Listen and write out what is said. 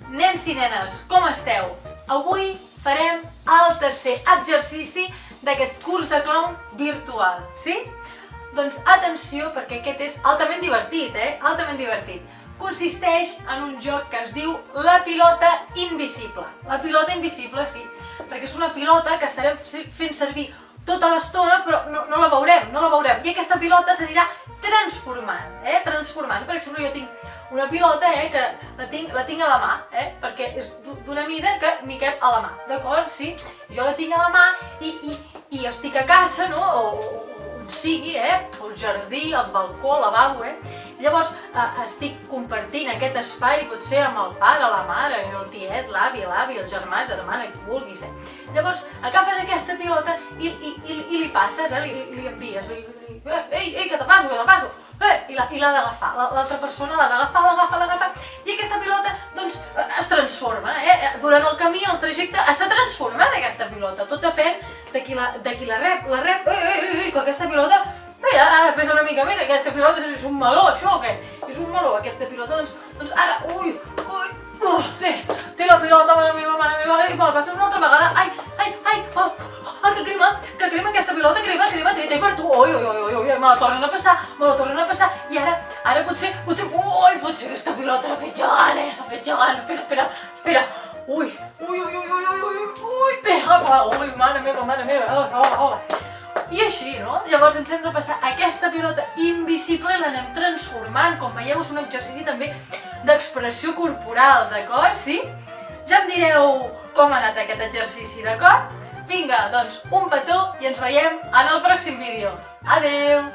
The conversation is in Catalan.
Nens i nenes, com esteu? Avui farem el tercer exercici d'aquest curs de clown virtual, sí? Doncs atenció, perquè aquest és altament divertit, Altament divertit. Consisteix en un joc que es diu la pilota invisible. La pilota invisible, sí, perquè és una pilota que estarem fent servir tota l'estona, però no la veurem. I aquesta pilota s'anirà transformant, transformant. Per exemple, jo tinc una pilota que la tinc a la mà, perquè és d'una mida que m'hi cap a la mà, d'acord? Sí? Jo la tinc a la mà i estic a casa, no? O on sigui, al jardí, al balcó, al lavabo, Llavors estic compartint aquest espai, potser amb el pare, la mare, el tiet, l'avi, el germà, germana, qui vulguis, Llavors agafes aquesta pilota i li passes, li envies, ei, que te passo, i l'ha d'agafar, l'altra persona l'ha d'agafar, i aquesta pilota, doncs, es transforma, Durant el camí, el trajecte, s'ha transformat aquesta pilota, tot depèn de qui la rep, que aquesta pilota, ara pesa una mica més, aquesta pilota és un meló, això o què? És un meló, aquesta pilota, doncs ara, té la pilota, mare meva, me la passes una altra vegada, que crema aquesta pilota, té per tu, me la tornen a passar, i ara potser aquesta pilota s'ha fet gegant, espera, té, agafa-la, mare meva, hola. I així, no? Llavors ens hem de passar aquesta pilota invisible i l'anem transformant. Com veieu, és un exercici també d'expressió corporal, d'acord? Sí? Ja em direu com ha anat aquest exercici, d'acord? Vinga, doncs un petó i ens veiem en el pròxim vídeo. Adeu!